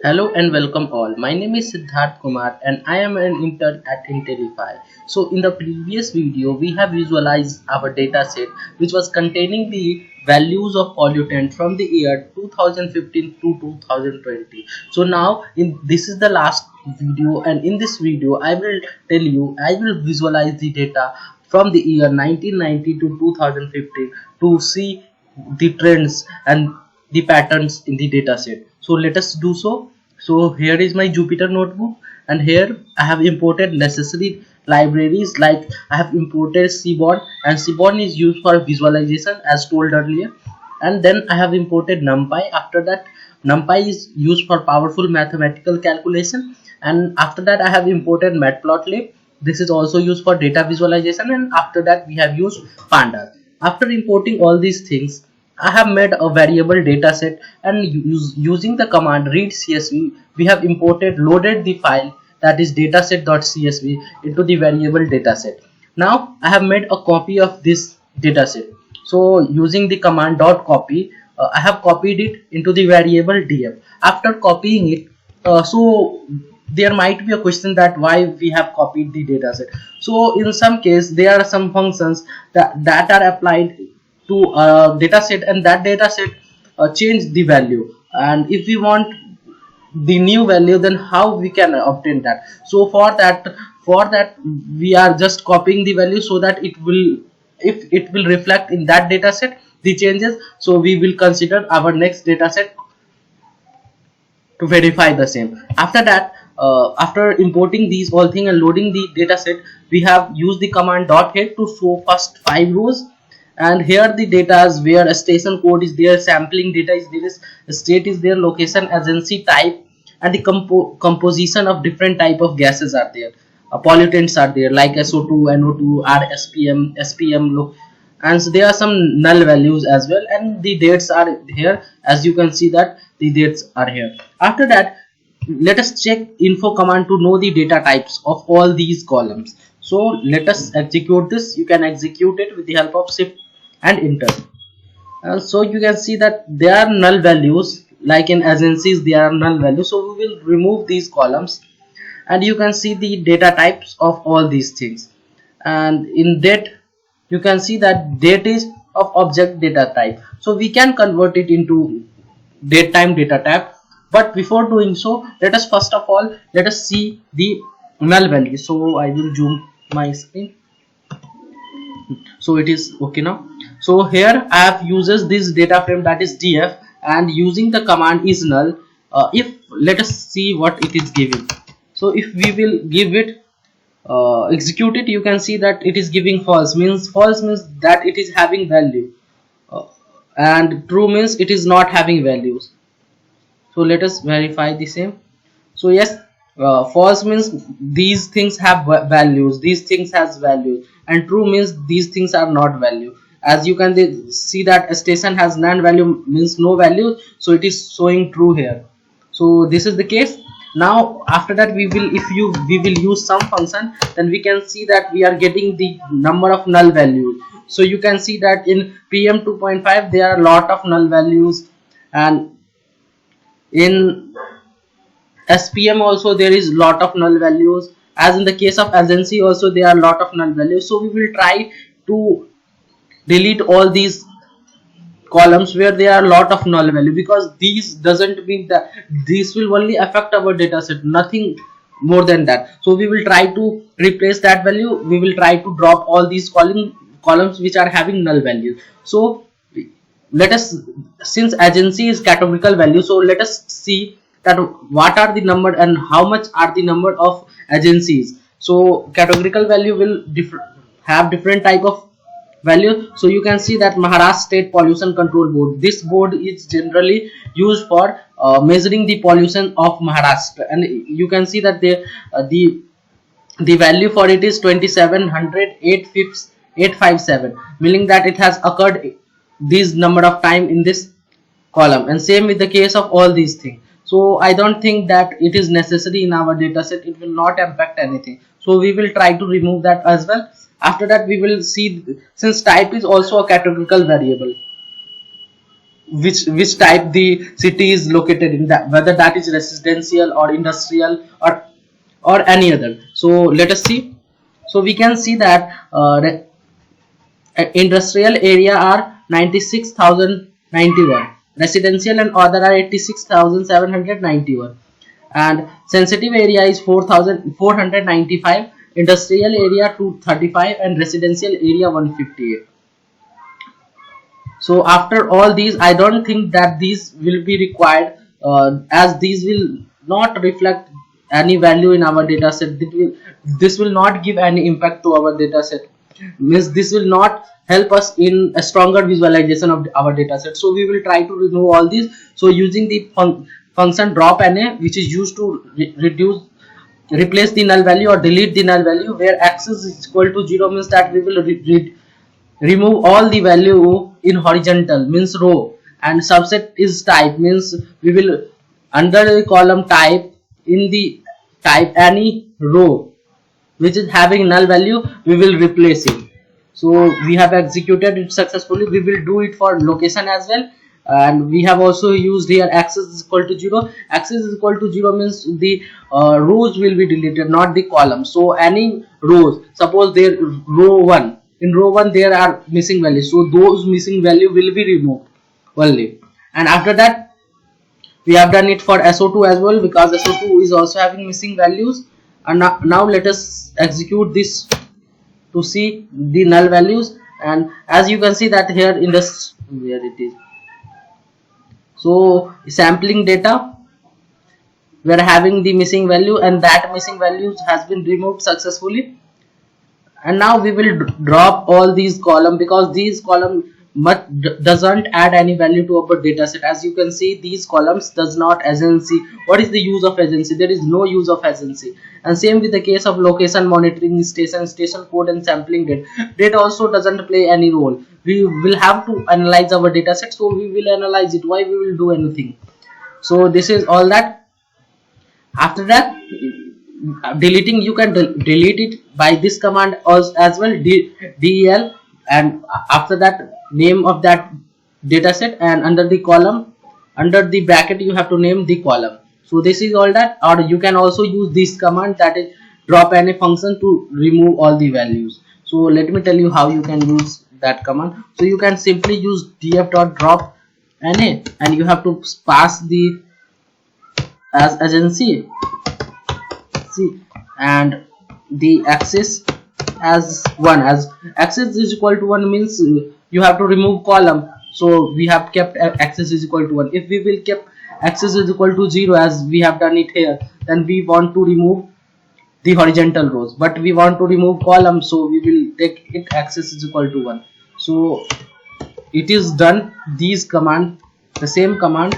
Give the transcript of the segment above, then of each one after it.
Hello and welcome all. My name is Siddharth Kumar and I am an intern at Intellify. So in the previous video we have visualized our data set which was containing the values of pollutant from the year 2015 to 2020. So now this is the last video, and in this video I will visualize the data from the year 1990 to 2015 to see the trends and the patterns in the data set. So let us do so. So here is my Jupyter notebook, and here I have imported necessary libraries. Like I have imported Seaborn, and Seaborn is used for visualization as told earlier. And then I have imported NumPy. After that, NumPy is used for powerful mathematical calculation. And after that I have imported Matplotlib. This is also used for data visualization. And after that we have used Pandas. After importing all these things, I have made a variable data set, and using the command read CSV, we have loaded the file, that is dataset.csv, into the variable dataset. Now I have made a copy of this dataset. So using the command .copy, I have copied it into the variable df. After copying it, so there might be a question that why we have copied the dataset. So in some case there are some functions that are applied to a data set, and that data set change the value, and if we want the new value, then how we can obtain that? So for that we are just copying the value so that it will, if it will reflect in that data set the changes, so we will consider our next data set to verify the same. After that, after importing these all thing and loading the data set, we have used the command .head to show first 5 rows. And here the data is where a station code is there, sampling data is there, state is there, location, agency, type, and the composition of different type of gases are there. Pollutants are there like SO2, NO2, RSPM, SPM, and so there are some null values as well, and the dates are here. As you can see that the dates are here. After that, let us check info command to know the data types of all these columns. So let us execute this. You can execute it with the help of shift and enter. So you can see that there are null values, like in agencies there are null values, so we will remove these columns, and you can see the data types of all these things. And in date, you can see that date is of object data type, so we can convert it into date time data type. But before doing so, let us first of all let us see the null value. So I will zoom my screen, so it is okay now. So here I have uses this data frame, that is df, and using the command is null. If let us see what it is giving. So if we will give it execute it, you can see that it is giving false. False means that it is having value, uh, and true means it is not having values. So let us verify the same. So yes, false means these things have values, these things has values, and true means these things are not value. As you can see that a station has none value means no value, so it is showing true here. So this is the case. Now after that we will use some function, then we can see that we are getting the number of null values. So you can see that in PM 2.5 there are a lot of null values, and in SPM also there is lot of null values. As in the case of agency also there are lot of null values. So we will try to delete all these columns where there are a lot of null value, because these doesn't mean that this will only affect our data set, nothing more than that. So we will try to replace that value. We will try to drop all these columns which are having null value. So let us, since agency is categorical value, so let us see that what are the number and how much are the number of agencies. So categorical value will have different type of value. So you can see that Maharashtra State Pollution Control Board, this board is generally used for measuring the pollution of Maharashtra, and you can see that the value for it is 270857, meaning that it has occurred this number of time in this column. And same with the case of all these things. So I don't think that it is necessary in our data set, it will not impact anything, so we will try to remove that as well. After that we will see, since type is also a categorical variable, which type the city is located in, that whether that is residential or industrial or any other. So let us see. So we can see that industrial area are 96,091, residential and other are 86,791, and sensitive area is 4,495, industrial area 235, and residential area 158. So after all these, I don't think that these will be required, as these will not reflect any value in our data set. This will not give any impact to our data set, means this will not help us in a stronger visualization of our data set. So we will try to remove all these. So using the function drop NA, which is used to replace the null value or delete the null value, where axis is equal to 0 means that we will remove all the value in horizontal, means row, and subset is type, means we will under the column type, in the type any row which is having null value, we will replace it. So we have executed it successfully. We will do it for location as well, and we have also used here axis is equal to 0. Axis is equal to 0 means the rows will be deleted, not the columns. So any rows, suppose there row 1, in row 1 there are missing values, so those missing value will be removed only. And after that we have done it for SO2 as well, because SO2 is also having missing values. And now let us execute this to see the null values. And as you can see that here in this, where it is, so sampling data, we are having the missing value, and that missing values has been removed successfully. And now we will drop all these columns, because these column doesn't add any value to our data set. As you can see, these columns does not agency. What is the use of agency? There is no use of agency. And same with the case of location monitoring, station code, and sampling data also doesn't play any role. We will have to analyze our data set, so we will analyze it. Why we will do anything? So this is all that. After that, deleting, you can delete it by this command as well, del, and after that name of that data set, and under the column, under the bracket, you have to name the column. So this is all that. Or you can also use this command, that is drop NA function, to remove all the values. So let me tell you how you can use that command. So you can simply use df.drop NA, and you have to pass the as agency, and the axis as 1, as axis is equal to 1 means you have to remove column, so we have kept axis is equal to 1. If we will keep axis is equal to 0 as we have done it here, then we want to remove the horizontal rows, but we want to remove columns, so we will take it axis is equal to 1. So it is done, these command, the same command,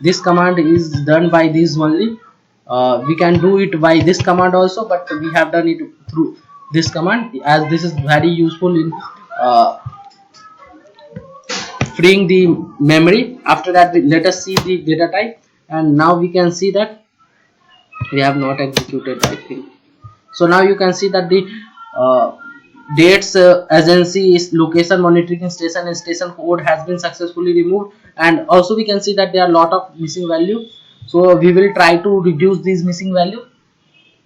this command is done by this only. We can do it by this command also, but we have done it through this command, as this is very useful in freeing the memory. After that, let us see the data type, and now we can see that we have not executed, I think. So now you can see that the dates agency is location monitoring station and station code has been successfully removed, and also we can see that there are a lot of missing value. So we will try to reduce these missing value.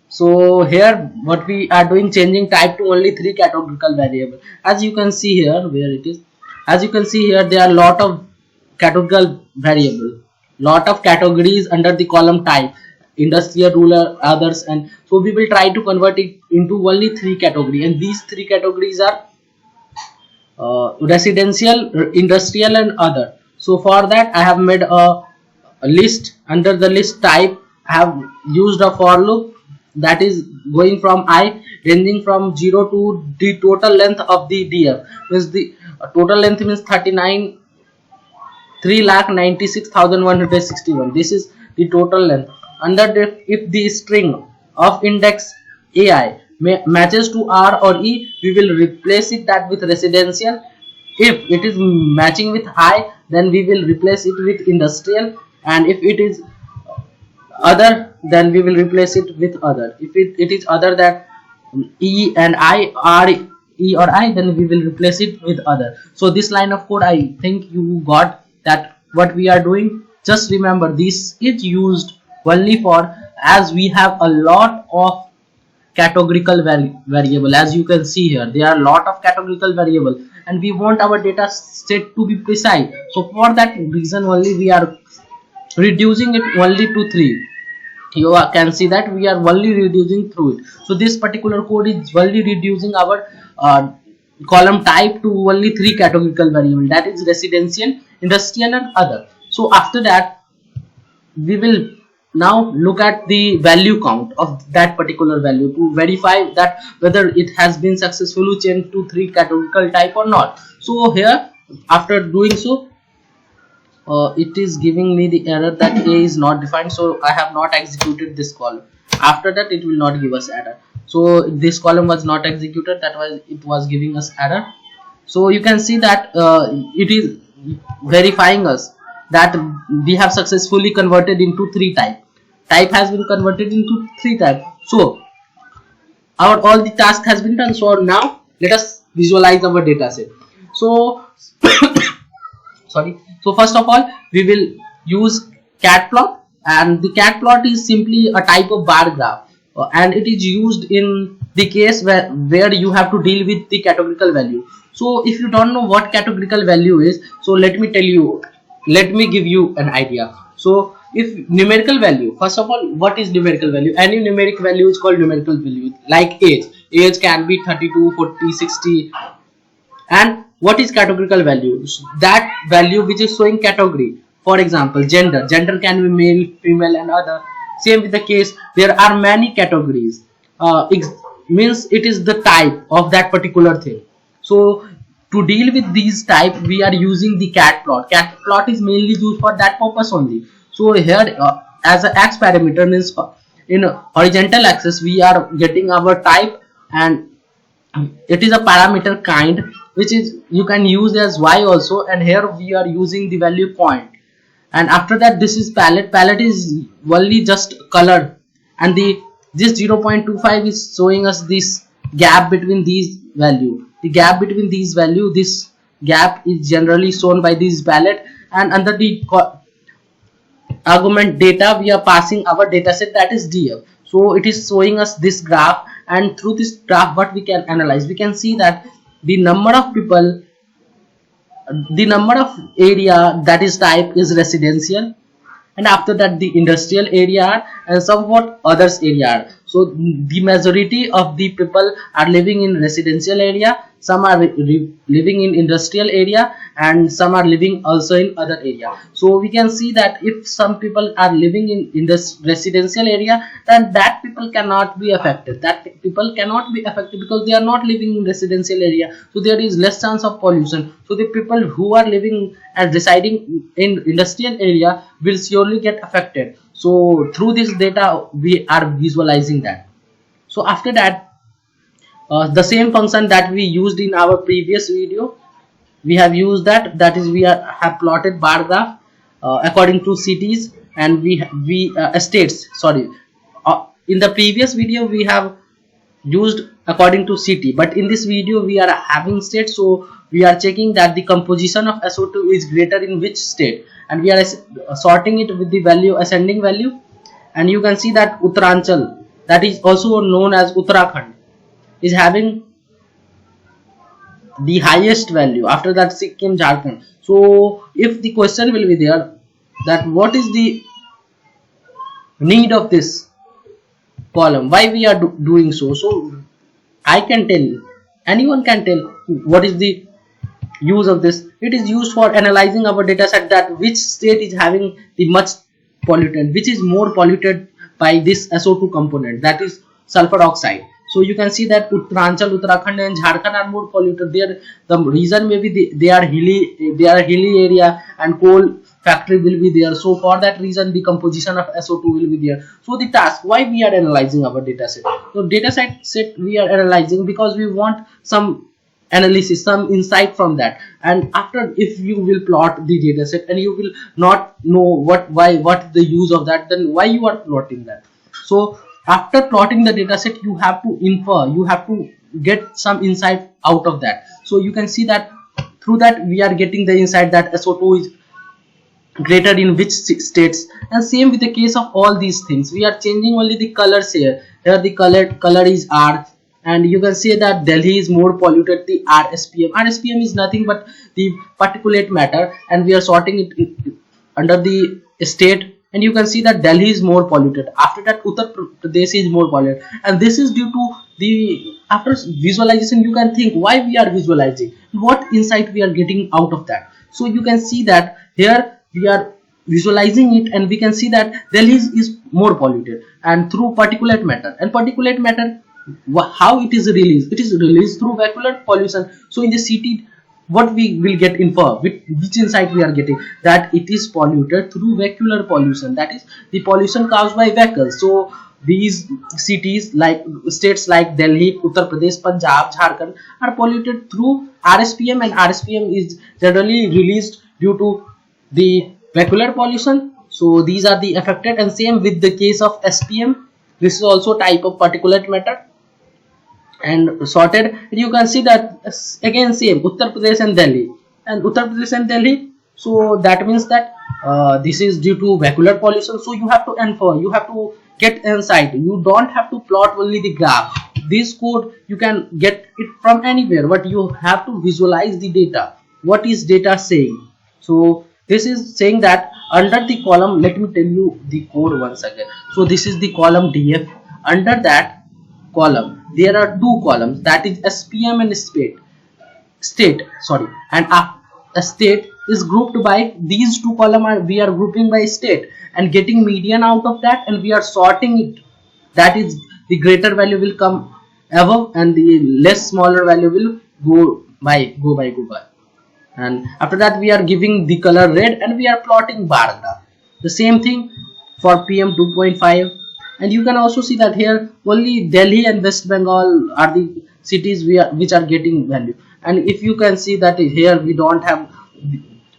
So here what we are doing, changing type to only 3 categorical variable. As you can see here, where it is, as you can see here, there are a lot of categorical variable, lot of categories under the column type, industrial, rural, others, and so we will try to convert it into only 3 categories, and these 3 categories are residential, industrial, and other. So for that I have made a list. Under the list type, I have used a for loop that is going from I, ranging from 0 to the total length of the DF, means the total length means 3,96,161. This is the total length. Under the, if the string of index AI matches to R or E, we will replace it that with residential. If it is matching with I, then we will replace it with industrial, and if it is other, then we will replace it with other. If it is other than E and I, R, E or I, then we will replace it with other. So this line of code, I think you got that what we are doing, just remember this is used only for, as we have a lot of categorical variable. As you can see here, there are a lot of categorical variable and we want our data set to be precise. So for that reason only we are reducing it only to 3. You can see that we are only reducing through it. So this particular code is only reducing our column type to only 3 categorical variable, that is residential, industrial and other. So after that we will now look at the value count of that particular value to verify that whether it has been successfully changed to 3 categorical type or not. So here, after doing so, it is giving me the error that A is not defined, so I have not executed this column. After that it will not give us error. So this column was not executed, that was it was giving us error. So you can see that it is verifying us that we have successfully converted into 3 type has been converted into 3 type. So our all the task has been done. So now let us visualize our data set. So sorry, so first of all we will use cat plot, and the cat plot is simply a type of bar graph, and it is used in the case where you have to deal with the categorical value. So if you don't know what categorical value is, so let me tell you, let me give you an idea. So if numerical value, first of all, what is numerical value? Any numeric value is called numerical value. Like age can be 32, 40, 60. And what is categorical value? That value which is showing category. For example, gender can be male, female and other. Same with the case, there are many categories. Means it is the type of that particular thing. So to deal with these type, we are using the cat plot. Cat plot is mainly used for that purpose only. So here as a x parameter, means in horizontal axis we are getting our type, and it is a parameter kind which is you can use as y also, and here we are using the value point. And after that this is palette is only just color, and this 0.25 is showing us this gap between these value. The gap between these value, this gap is generally shown by this palette, and under the argument data we are passing our data set, that is df. So it is showing us this graph, and through this graph what we can analyze, we can see that the number of people, the number of area that is type is residential, and after that the industrial area and somewhat others area. So the majority of the people are living in residential area, some are living in industrial area, and some are living also in other area. So we can see that if some people are living in this residential area, then that people cannot be affected, because they are not living in residential area, so there is less chance of pollution. So the people who are living and residing in industrial area will surely get affected. So through this data we are visualizing that. So after that, the same function that we used in our previous video, we have used that is we have plotted bar graph according to cities, and we states, sorry, in the previous video we have used according to city, but in this video we are having state. So we are checking that the composition of SO2 is greater in which state, and we are sorting it with the value, ascending value. And you can see that Uttaranchal, that is also known as Uttarakhand, is having the highest value. After that Sikkim, Jharkhand. So if the question will be there that what is the need of this column, why we are doing so I can tell, anyone can tell what is the use of this. It is used for analyzing our data set, that which state is having the much pollutant, which is more polluted by this SO2 component, that is sulfur oxide. So you can see that Uttaranchal, Uttarakhand and Jharkhand are more polluted. The reason may be they are hilly area and coal factory will be there. So for that reason the composition of SO2 will be there. So the task, why we are analyzing our data set. So data set we are analyzing because we want some analysis, some insight from that. And after, if you will plot the data set and you will not know what the use of that, then why you are plotting that. So after plotting the data set, you have to infer, you have to get some insight out of that. So you can see that through that we are getting the insight that SO2 is greater in which states. And same with the case of all these things, we are changing only the colors here. Here the color is R, and you can say that Delhi is more polluted, the RSPM. RSPM is nothing but the particulate matter, and we are sorting it under the state, and you can see that Delhi is more polluted. After that Uttar Pradesh is more polluted, and this is due to the, after visualization you can think why we are visualizing, what insight we are getting out of that. So you can see that here we are visualizing it, and we can see that Delhi is more polluted, and through particulate matter. And particulate matter, how it is released? It is released through vehicular pollution. So in the city, what we will get info, which insight we are getting, that it is polluted through vehicular pollution, that is the pollution caused by vehicles. So these cities, like states like Delhi, Uttar Pradesh, Punjab, Jharkhand, are polluted through RSPM, and RSPM is generally released due to the vehicular pollution. So these are the affected. And same with the case of SPM, this is also type of particulate matter and sorted. You can see that again same Uttar Pradesh and Delhi, and Uttar Pradesh and Delhi. So that means that this is due to vehicular pollution. So you have to infer, you have to get insight. You don't have to plot only the graph. This code you can get it from anywhere, but you have to visualize the data. What is data saying? So this is saying that under the column, let me tell you the code once again. So this is the column DF. Under that column there are two columns, that is SPM and state, sorry, and a state is grouped by these two columns. We are grouping by state and getting median out of that, and we are sorting it. That is, the greater value will come above and the less smaller value will go by. And after that we are giving the color red, and we are plotting bar graph. The same thing for PM 2.5. And you can also see that here only Delhi and West Bengal are the cities which are getting value. And if you can see that here we don't have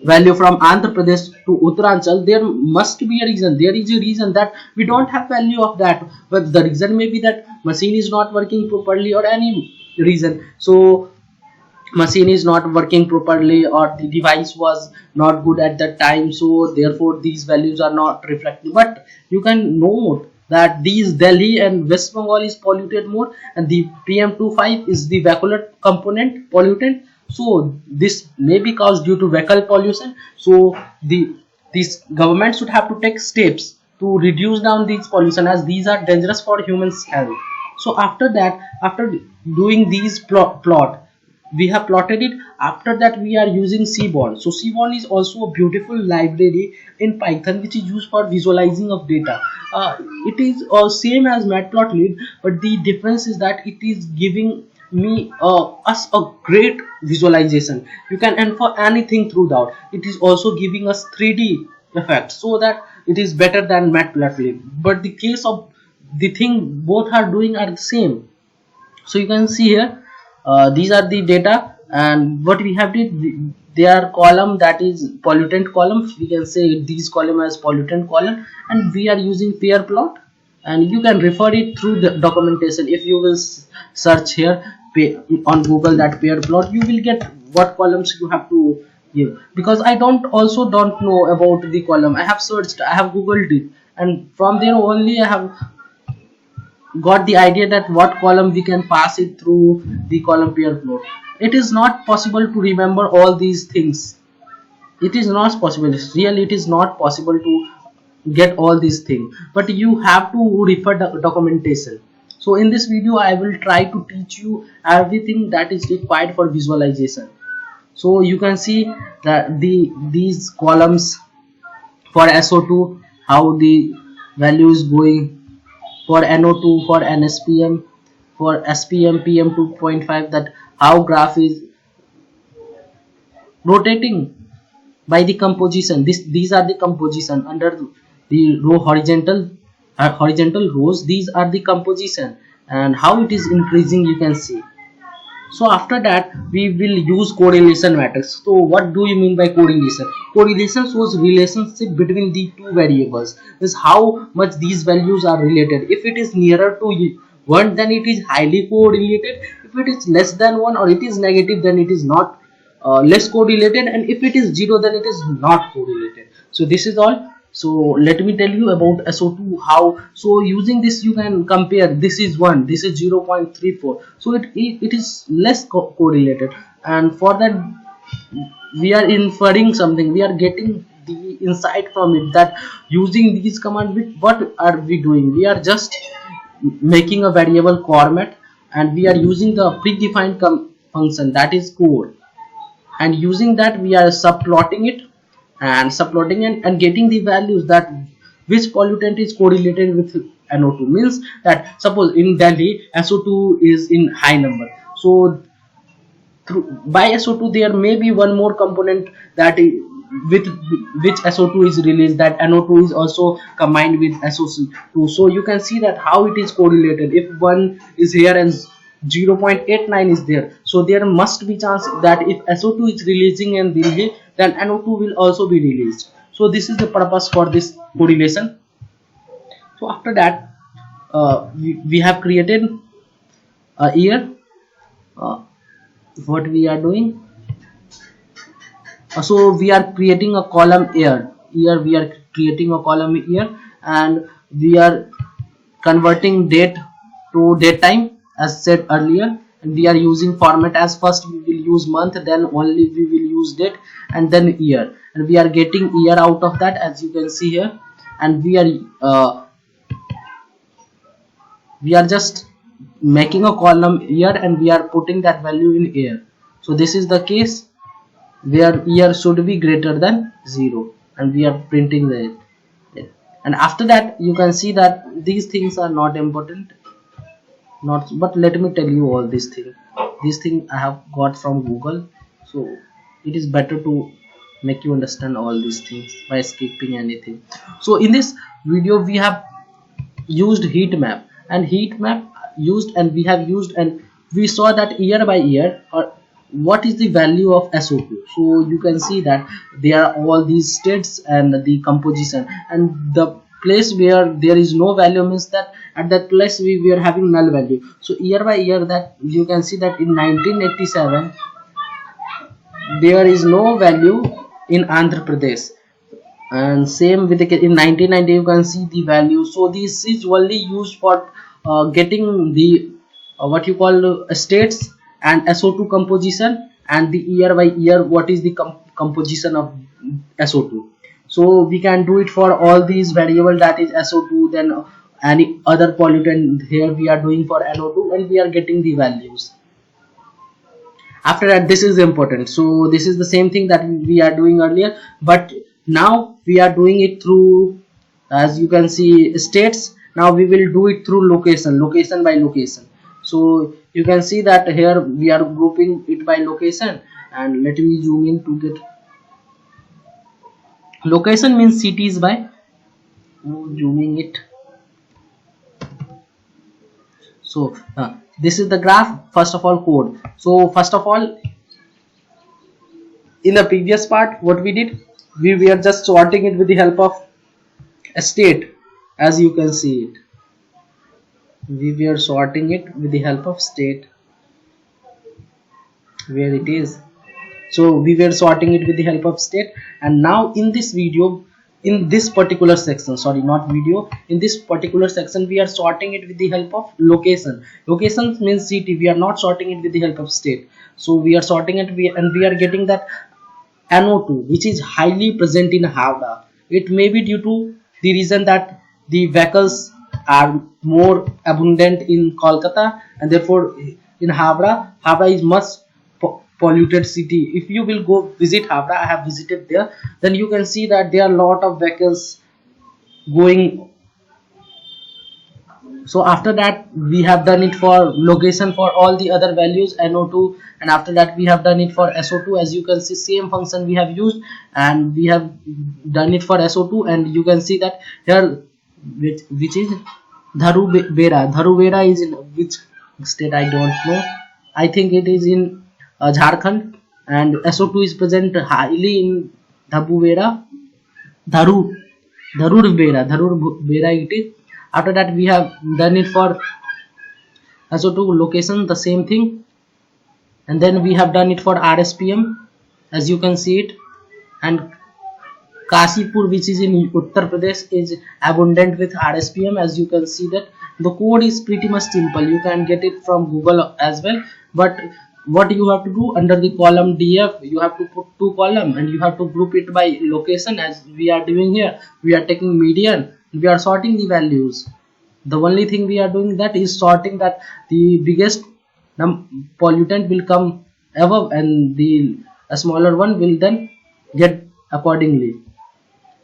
value from Andhra Pradesh to Uttaranchal, there must be a reason. There is a reason that we don't have value of that, but the reason may be that machine is not working properly, or any reason. So machine is not working properly, or the device was not good at that time, so therefore these values are not reflecting. But you can note that these Delhi and West Bengal is polluted more, and the PM25 is the vehicular component pollutant. So this may be caused due to vehicle pollution. So these government should have to take steps to reduce down these pollution, as these are dangerous for humans health. So after that, after doing these plot, we have plotted it. After that we are using Seaborn. So Seaborn is also a beautiful library in Python which is used for visualizing of data. It is same as Matplotlib, but the difference is that it is giving me us a great visualization. You can infer anything through that. It is also giving us 3D effect, so that it is better than Matplotlib. But the case of the thing both are doing are the same. So you can see here, these are the data, and what we have did, they are column, that is pollutant column. We can say these column as pollutant column, and we are using pair plot, and you can refer it through the documentation. If you will search here on Google that pair plot, you will get what columns you have to give, because I don't know about the column. I have searched, I have googled it, and from there only I have got the idea that what column we can pass it through the column pair plot. It is not possible to remember all these things. It is not possible. Really, it is not possible to get all these things, but you have to refer the documentation. So in this video I will try to teach you everything that is required for visualization. So you can see that these columns for SO2, how the value is going, for NO2, for NSPM, for SPM, PM 2.5, that how graph is rotating by the composition. These are the composition under the row horizontal rows. These are the composition, and how it is increasing you can see. So after that we will use correlation matrix. So what do you mean by correlation? Correlation shows relationship between the two variables, is how much these values are related. If it is nearer to 1, then it is highly correlated. If it is less than 1 or it is negative, then it is not less correlated, and if it is 0, then it is not correlated. So this is all. So let me tell you about SO2 how. So using this you can compare, this is 1, this is 0.34, so it is less correlated, and for that we are inferring something, we are getting the insight from it, that using these commands, what are we doing, we are just making a variable format, and we are using the predefined function, that is core, and using that we are subplotting it, and and getting the values, that which pollutant is correlated with NO2. Means that suppose in Delhi SO2 is in high number, so through by SO2 there may be one more component that with which SO2 is released, that NO2 is also combined with SO2. So you can see that how it is correlated. If one is here and 0.89 is there, so there must be chance that if SO2 is releasing in Delhi, then NO2 will also be released. So this is the purpose for this correlation. So after that we have created a year. What we are doing, so we are creating a column here we are creating a column here, and we are converting date to date time as said earlier, and we are using format as first we will use month, then only we will use date, and then year, and we are getting year out of that, as you can see here, and we are just making a column here, and we are putting that value in here. So this is the case where year should be greater than 0, and we are printing it. And after that you can see that these things are not important, but let me tell you all these things I have got from Google, so it is better to make you understand all these things by skipping anything. So in this video we have used heat map, and we have used, and we saw that year by year, or what is the value of SO2. So you can see that there are all these states and the composition, and the place where there is no value means that at that place we are having null value. So year by year, that you can see that in 1987 there is no value in Andhra Pradesh, and same with in 1990 you can see the value. So this is only used for getting the what you call states and SO2 composition, and the year by year what is the composition of SO2. So we can do it for all these variable, that is SO2, then any other pollutant. Here we are doing for NO2, and we are getting the values. After that, this is important, so this is the same thing that we are doing earlier, but now we are doing it through, as you can see, states. Now we will do it through location by location. So you can see that here we are grouping it by location, and let me zoom in to get location means cities by zooming it. So this is the graph. First of all, code. So first of all, in the previous part what we did, we were just sorting it with the help of a state. As you can see it, we were sorting it with the help of state, where it is. So we were sorting it with the help of state, and now in this video, in this particular section, sorry, not video, in this particular section we are sorting it with the help of location. Location means city. We are not sorting it with the help of state. So we are sorting it, and we are getting that NO2 which is highly present in Howrah. It may be due to the reason that the vehicles are more abundant in Kolkata, and therefore in Howrah is much polluted city. If you will go visit Howrah, I have visited there, then you can see that there are a lot of vehicles going. So after that we have done it for location for all the other values NO2, and after that we have done it for SO2. As you can see, same function we have used, and we have done it for SO2, and you can see that here which is Dharubera is in which state I don't know. I think it is in Jharkhand, and SO2 is present highly in Dharubera it is. After that we have done it for SO2 location, the same thing, and then we have done it for RSPM, as you can see it, and Kashipur, which is in Uttar Pradesh, is abundant with RSPM. As you can see that the code is pretty much simple. You can get it from Google as well. But what you have to do, under the column DF, you have to put two columns and you have to group it by location, as we are doing here. We are taking median. We are sorting the values. The only thing we are doing that is sorting that the biggest pollutant will come above and the smaller one will then get accordingly.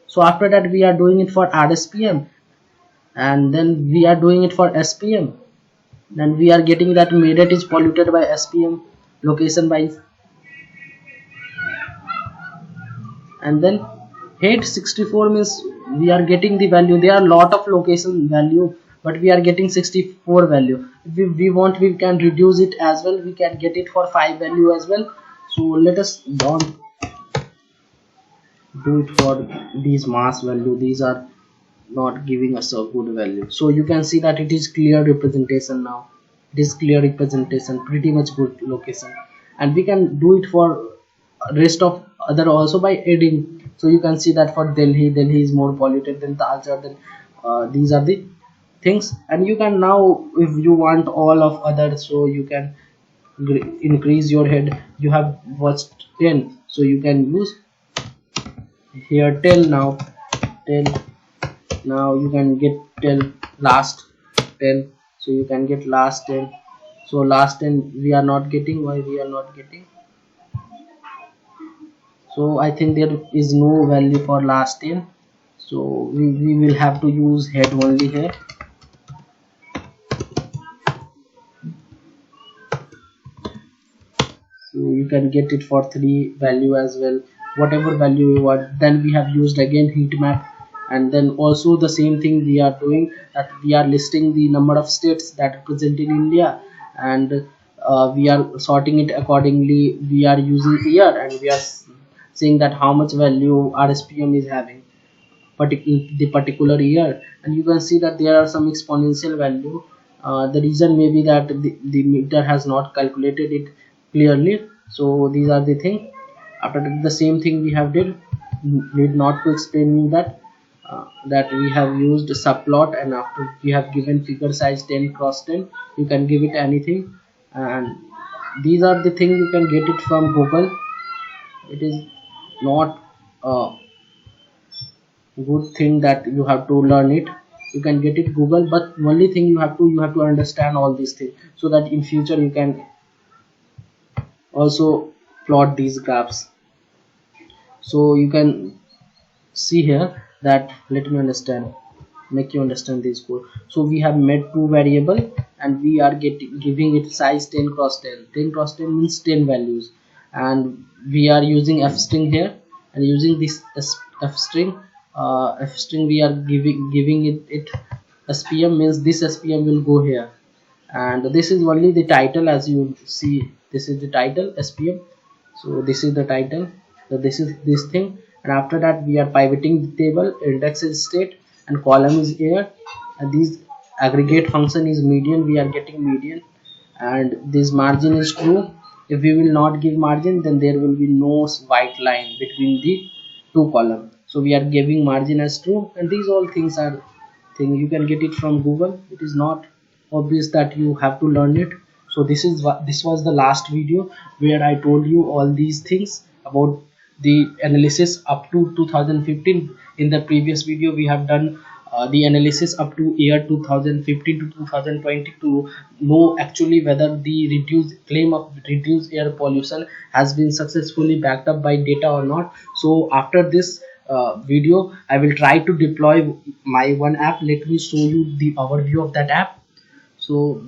So after that we are doing it for RSPM, and then we are doing it for SPM. Then we are getting that Meerut is polluted by SPM location wise, and then 864 means we are getting the value. There are a lot of location value, but we are getting 64 value. If we want, we can reduce it as well. We can get it for 5 value as well. So let us don't do it for these mass value. These are not giving us a good value. So you can see that it is clear representation now. It is clear representation, pretty much good location, and we can do it for rest of other also by adding. So you can see that for Delhi is more polluted than Talcher. Then these are the things, and you can now, if you want all of others, so you can increase your head. You have watched 10, so you can use here 10 now. 10 now you can get 10 last 10, so you can get last 10. So last 10 we are not getting. Why we are not getting? So I think there is no value for last 10, so we will have to use head only here. So you can get it for 3 value as well, whatever value you want. Then we have used again heat map, and then also the same thing we are doing, that we are listing the number of states that are present in India, and we are sorting it accordingly. We are using year, and we are saying that how much value RSPM is having the particular year, and you can see that there are some exponential value. The reason may be that the meter has not calculated it clearly. So these are the thing. After the same thing we have did, need not to explain you that that we have used subplot, and after we have given figure size 10 cross 10, you can give it anything, and these are the thing you can get it from Google. It is not good thing that you have to learn it. You can get it Google, but only thing you have to understand all these things, so that in future you can also plot these graphs. So you can see here that, let me understand, make you understand this code. So we have made two variable, and we are giving it size 10 cross 10. 10 cross 10 means 10 values, and we are using f string here, and using this f string we are giving it SPM, means this SPM will go here, and this is only the title. As you see, this is the title SPM. So this is the title. So this is this thing, and after that we are pivoting the table. Index is state and column is here, and this aggregate function is median. We are getting median, and this margin is true. If we will not give margin, then there will be no white line between the two columns. So we are giving margin as true, and these all things are thing you can get it from Google. It is not obvious that you have to learn it. So this was the last video where I told you all these things about the analysis up to 2015. In the previous video we have done the analysis up to year 2015 to 2020 to know actually whether the claim of reduced air pollution has been successfully backed up by data or not. So after this video I will try to deploy my one app. Let me show you the overview of that app. So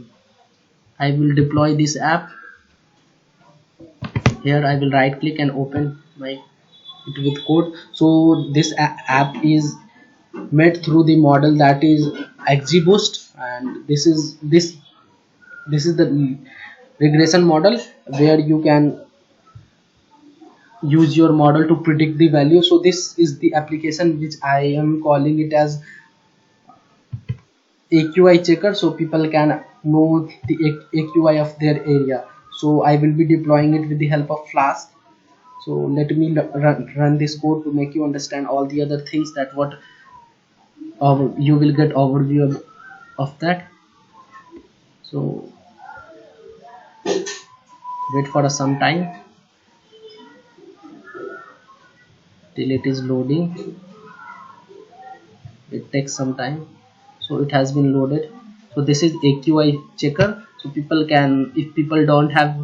I will deploy this app. Here I will right click and open it with code. So this app is made through the model that is XGBoost, and this is the regression model where you can use your model to predict the value. So this is the application which I am calling it as AQI checker, so people can know the AQI of their area. So I will be deploying it with the help of Flask. So let me run this code to make you understand all the other things that what you will get overview of that. So wait for some time till it is loading. It takes some time. So it has been loaded. So this is AQI checker. So people can, if people don't have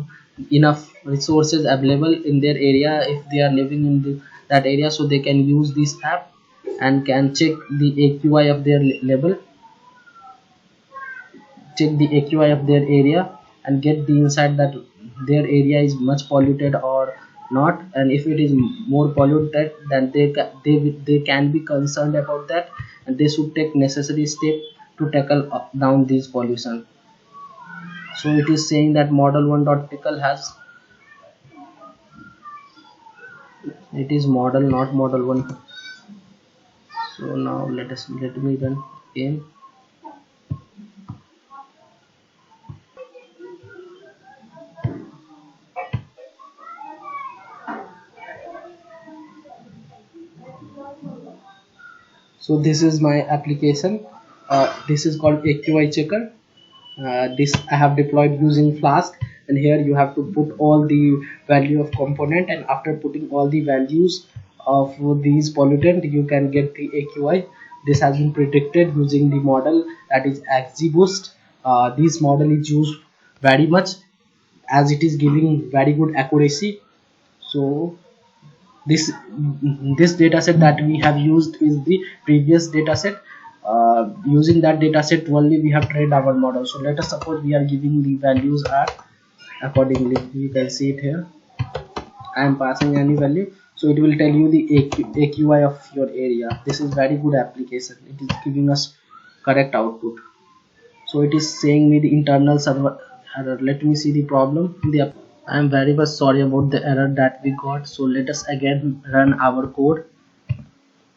enough resources available in their area, if they are living in that area, so they can use this app and can check the AQI of their level, check the AQI of their area, and get the insight that their area is much polluted or not. And if it is more polluted, then they can be concerned about that, and they should take necessary step to tackle down this pollution. So it is saying that model 1.pickle has, it is model not model 1. So now let me run again. So this is my application. This is called AQI checker. This I have deployed using Flask, and here you have to put all the value of component, and after putting all the values of these pollutant, you can get the AQI. This has been predicted using the model that is XGBoost. This model is used very much as it is giving very good accuracy. So this this data set that we have used is the previous data set. Using that data set only we have trained our model. So let us suppose we are giving the values are accordingly. You can see it here. I am passing any value, so it will tell you the AQI of your area. This is very good application. It is giving us correct output. So it is saying me the internal server error. Let me see the problem. I am very much sorry about the error that we got. So let us again run our code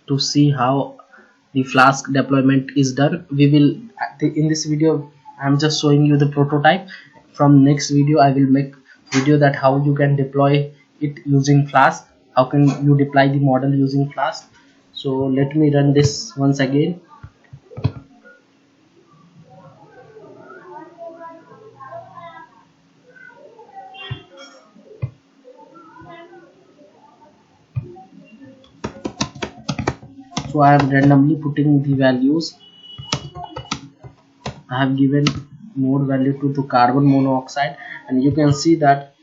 to see how the Flask deployment is done. We will in this video I am just showing you the prototype. From next video I will make video that how you can deploy it using Flask, how can you deploy the model using Flask. So let me run this once again. So I am randomly putting the values. I have given more value to the carbon monoxide, and you can see that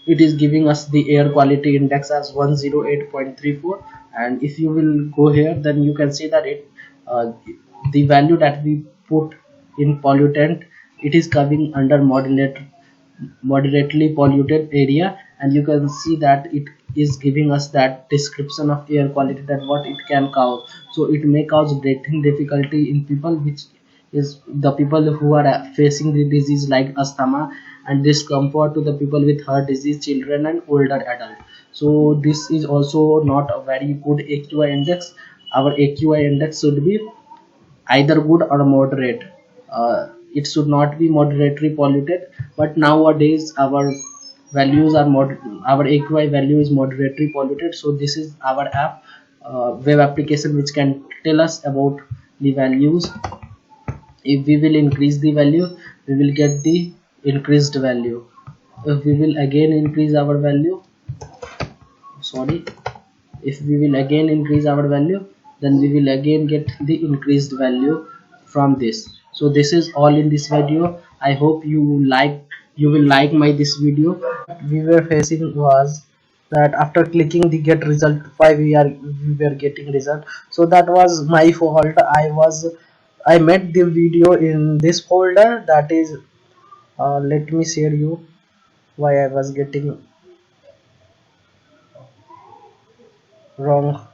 it is giving us the air quality index as 108.34. and if you will go here, then you can see that the value that we put in pollutant, it is coming under moderately polluted area, and you can see that it is giving us that description of air quality, that what it can cause. So it may cause breathing difficulty in people, which is the people who are facing the disease like asthma, and discomfort to the people with heart disease, children and older adult. So this is also not a very good AQI index. Our AQI index should be either good or moderate. It should not be moderately polluted, but nowadays our values are our AQI value is moderately polluted. So this is our app, web application, which can tell us about the values. If we will increase the value, we will get the increased value. If we will again increase our value, sorry, if we will again increase our value, then we will again get the increased value from this. So this is all in this video. I hope you will like my this video. What we were facing was that after clicking the get result, why we were getting result. So that was my fault. I made the video in this folder, that is let me share you why I was getting wrong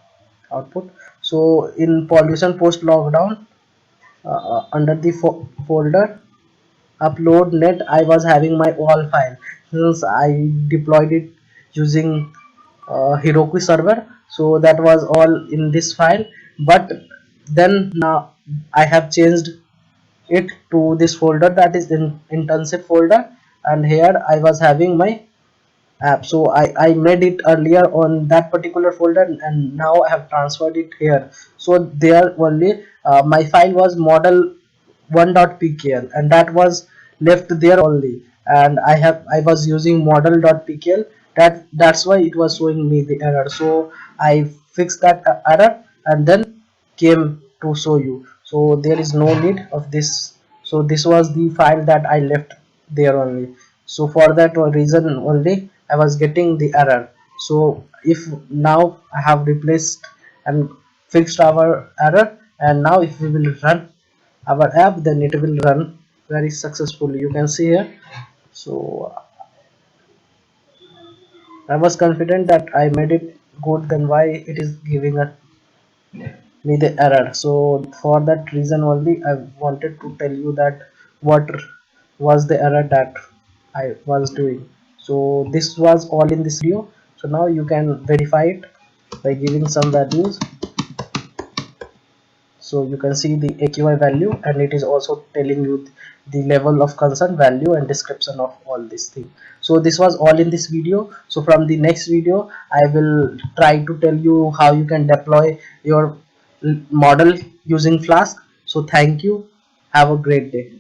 output. So in pollution post lockdown, under the folder upload net, I was having my all file since I deployed it using Heroku server. So that was all in this file, but then now I have changed it to this folder, that is in internship folder, and here I was having my app. So I made it earlier on that particular folder, and now I have transferred it here. So there only my file was model 1.pkl, and that was left there only, and I was using model.pkl. That's why it was showing me the error. So I fixed that error and then came to show you. So there is no need of this. So this was the file that I left there only. So for that reason only I was getting the error. So if now I have replaced and fixed our error, and now if we will run our app, then it will run very successfully. You can see here. So I was confident that I made it good, then why it is giving me the error? So for that reason only I wanted to tell you that what was the error that I was doing. So this was all in this video. So now you can verify it by giving some values. So you can see the AQI value, and it is also telling you the level of concern value and description of all these things. So this was all in this video. So from the next video I will try to tell you how you can deploy your model using Flask. So thank you, have a great day.